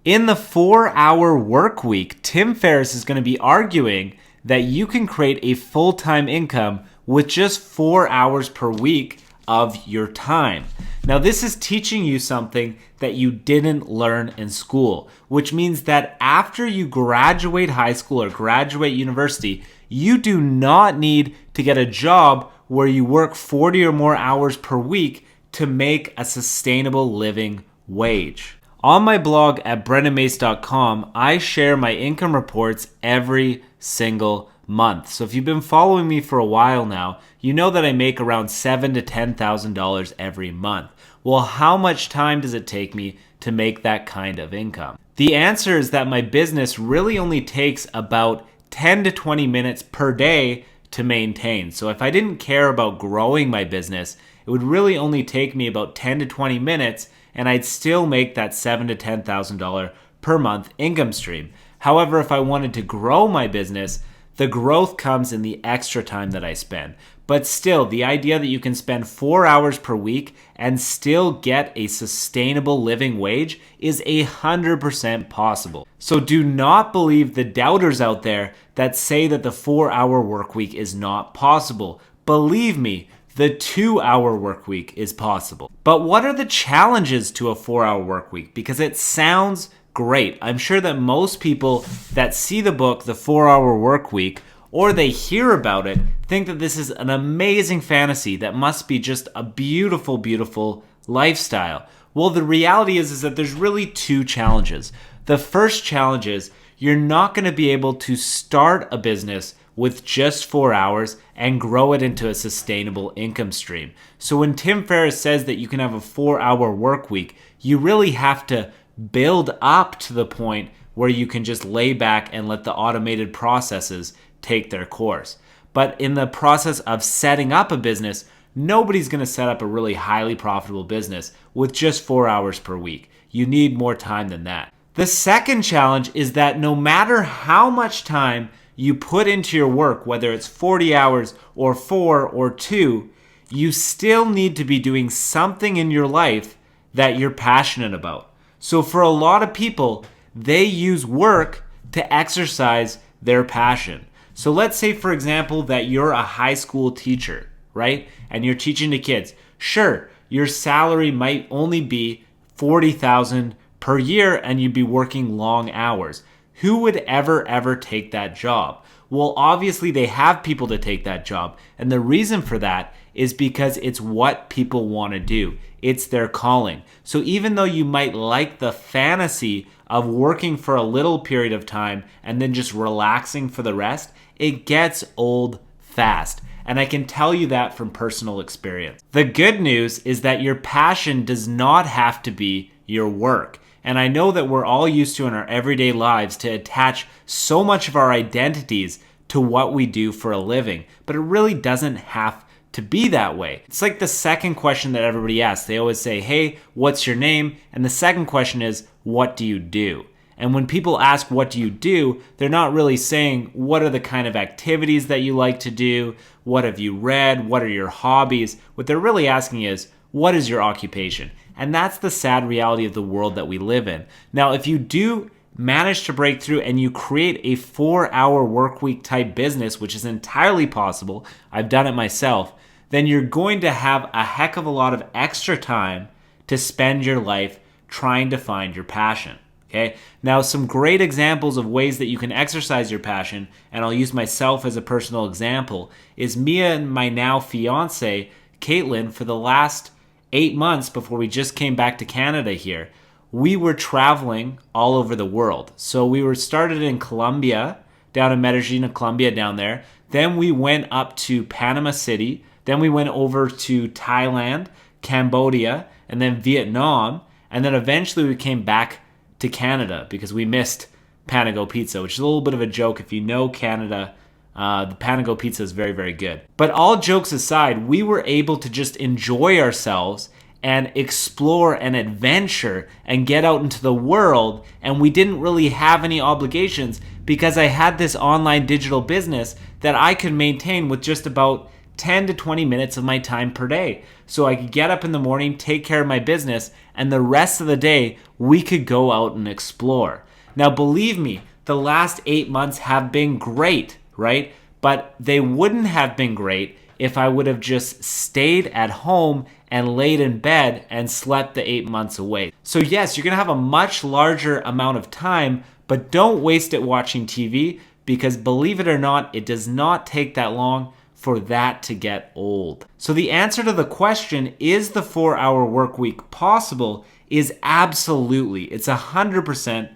In the 4-hour work week, Tim Ferriss is going to be arguing that you can create a full-time income with just 4 hours per week of your time. Now, this is teaching you something that you didn't learn in school, which means that after you graduate high school or graduate university, you do not need to get a job where you work 40 or more hours per week to make a sustainable living wage. On my blog at brendonmace.com, I share my income reports every single month. So if you've been following me for a while now, you know that I make around $7,000 to $10,000 every month. Well, how much time does it take me to make that kind of income? The answer is that my business really only takes about 10 to 20 minutes per day to maintain. So if I didn't care about growing my business, it would really only take me about 10 to 20 minutes and I'd still make that $7,000 to $10,000 per month income stream. However, if I wanted to grow my business, the growth comes in the extra time that I spend. But still, the idea that you can spend 4 hours per week and still get a sustainable living wage is 100% possible. So do not believe the doubters out there that say that the 4-hour work week is not possible. Believe me, the 2-hour work week is possible. But what are the challenges to a 4-hour work week? Because it sounds great. I'm sure that most people that see the book, The 4-Hour Work Week, or they hear about it, think that this is an amazing fantasy that must be just a beautiful, beautiful lifestyle. Well, the reality is that there's really two challenges. The first challenge is you're not going to be able to start a business with just 4 hours and grow it into a sustainable income stream. So when Tim Ferriss says that you can have a 4-hour work week, you really have to build up to the point where you can just lay back and let the automated processes take their course. But in the process of setting up a business, nobody's going to set up a really highly profitable business with just 4 hours per week. You need more time than that. The second challenge is that no matter how much time you put into your work, whether it's 40 hours or 4 or 2, you still need to be doing something in your life that you're passionate about. So for a lot of people, they use work to exercise their passion. So let's say, for example, that you're a high school teacher, right? And you're teaching the kids. Sure, your salary might only be $40,000 per year and you'd be working long hours. Who would ever take that job? Well, obviously they have people to take that job. And the reason for that is because it's what people want to do. It's their calling. So even though you might like the fantasy of working for a little period of time and then just relaxing for the rest, it gets old fast. And I can tell you that from personal experience. The good news is that your passion does not have to be your work. And I know that we're all used to in our everyday lives to attach so much of our identities to what we do for a living, but it really doesn't have to be that way. It's like the second question that everybody asks. They always say, hey, what's your name? And the second question is, what do you do? And when people ask, what do you do? They're not really saying, what are the kind of activities that you like to do? What have you read? What are your hobbies? What they're really asking is, what is your occupation? And that's the sad reality of the world that we live in. Now, if you do manage to break through and you create a 4-hour work week type business, which is entirely possible, I've done it myself, then you're going to have a heck of a lot of extra time to spend your life trying to find your passion. Okay. Now, some great examples of ways that you can exercise your passion, and I'll use myself as a personal example, is me and my now fiance, Caitlin, for the last 8 months before we just came back to Canada here, we were traveling all over the world. So we were started in Colombia, down in Medellin, Colombia down there. Then we went up to Panama City. Then we went over to Thailand, Cambodia, and then Vietnam. And then eventually we came back to Canada because we missed Panago Pizza, which is a little bit of a joke. If you know Canada, the Panago Pizza is very, very good. But all jokes aside, we were able to just enjoy ourselves and explore and adventure and get out into the world. And we didn't really have any obligations because I had this online digital business that I could maintain with just about 10 to 20 minutes of my time per day. So I could get up in the morning, take care of my business, and the rest of the day, we could go out and explore. Now, believe me, the last 8 months have been great, right? But they wouldn't have been great if I would have just stayed at home and laid in bed and slept the 8 months away. So yes, you're gonna have a much larger amount of time, but don't waste it watching TV, because believe it or not, it does not take that long for that to get old. So the answer to the question, is the 4-hour work week possible, is absolutely. It's 100%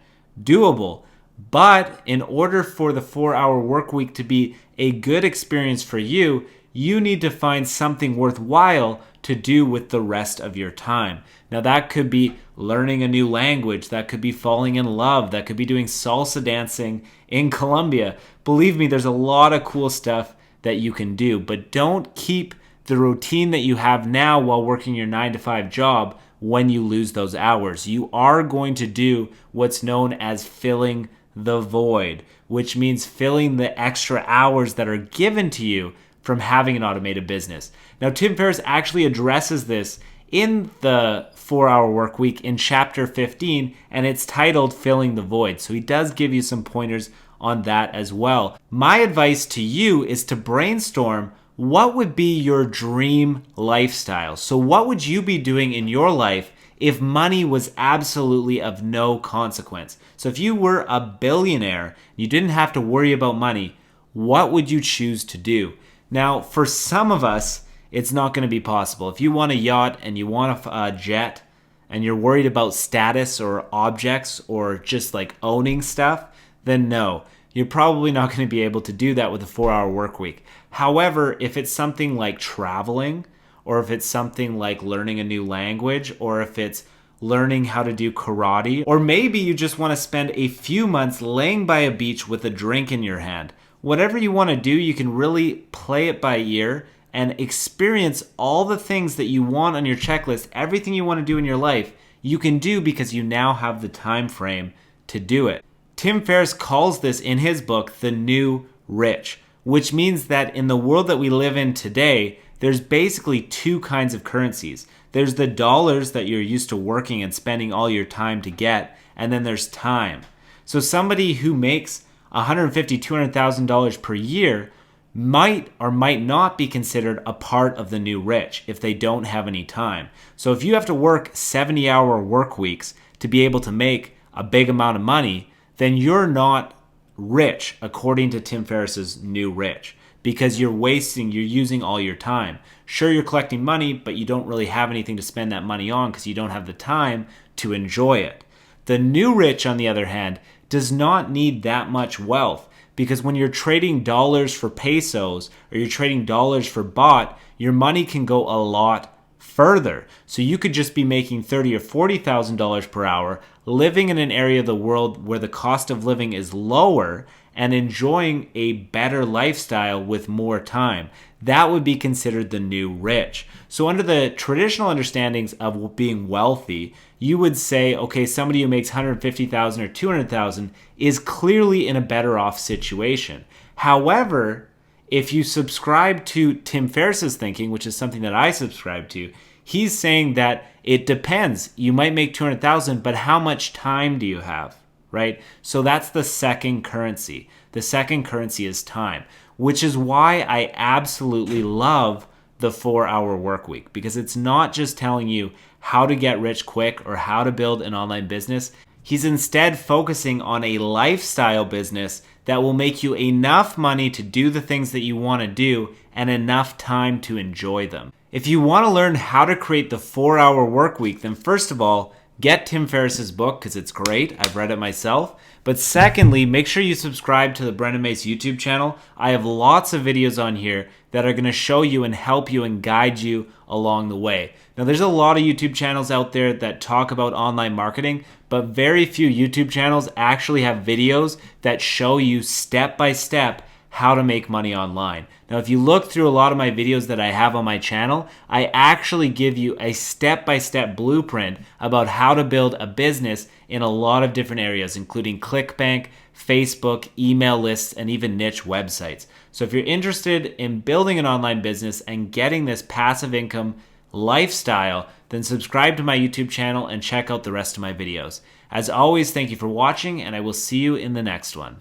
doable. But in order for the 4-hour work week to be a good experience for you, you need to find something worthwhile to do with the rest of your time. Now that could be learning a new language, that could be falling in love, that could be doing salsa dancing in Colombia. Believe me, there's a lot of cool stuff that you can do, but don't keep the routine that you have now while working your 9-to-5 job when you lose those hours. You are going to do what's known as filling the void, which means filling the extra hours that are given to you from having an automated business. Now, Tim Ferriss actually addresses this in the 4-hour work week in chapter 15, and it's titled Filling the Void. So he does give you some pointers on that as well. My advice to you is to brainstorm what would be your dream lifestyle. So what would you be doing in your life if money was absolutely of no consequence? So if you were a billionaire, you didn't have to worry about money, what would you choose to do? Now, for some of us, it's not going to be possible. If you want a yacht and you want a jet and you're worried about status or objects or just like owning stuff, then no, you're probably not going to be able to do that with a 4-hour work week. However, if it's something like traveling, or if it's something like learning a new language, or if it's learning how to do karate, or maybe you just want to spend a few months laying by a beach with a drink in your hand, whatever you want to do, you can really play it by ear and experience all the things that you want on your checklist. Everything you want to do in your life, you can do because you now have the time frame to do it. Tim Ferriss calls this in his book the new rich, which means that in the world that we live in today, there's basically two kinds of currencies. There's the dollars that you're used to working and spending all your time to get, and then there's time. So somebody who makes $150,000, $200,000 per year might or might not be considered a part of the new rich if they don't have any time. So if you have to work 70-hour work weeks to be able to make a big amount of money, then you're not rich according to Tim Ferriss's new rich, because you're using all your time. Sure, you're collecting money, but you don't really have anything to spend that money on because you don't have the time to enjoy it. The new rich, on the other hand, does not need that much wealth, because when you're trading dollars for pesos or you're trading dollars for baht, your money can go a lot further. So you could just be making $30,000 or $40,000 per hour, living in an area of the world where the cost of living is lower and enjoying a better lifestyle with more time. That would be considered the new rich. So under the traditional understandings of being wealthy, you would say, okay, somebody who makes $150,000 or $200,000 is clearly in a better off situation. However, if you subscribe to Tim Ferriss's thinking, which is something that I subscribe to, he's saying that it depends. You might make $200,000, but how much time do you have, right? So that's the second currency. The second currency is time, which is why I absolutely love the 4-hour work week, because it's not just telling you how to get rich quick or how to build an online business. He's instead focusing on a lifestyle business that will make you enough money to do the things that you want to do and enough time to enjoy them. If you want to learn how to create the 4-hour work week, then first of all, get Tim Ferriss's book because it's great. I've read it myself. But secondly, make sure you subscribe to the Brendan Mace YouTube channel. I have lots of videos on here that are going to show you and help you and guide you along the way. Now, there's a lot of YouTube channels out there that talk about online marketing, but very few YouTube channels actually have videos that show you step by step how to make money online. Now, if you look through a lot of my videos that I have on my channel, I actually give you a step-by-step blueprint about how to build a business in a lot of different areas, including ClickBank, Facebook, email lists, and even niche websites. So if you're interested in building an online business and getting this passive income lifestyle, then subscribe to my YouTube channel and check out the rest of my videos. As always, thank you for watching, and I will see you in the next one.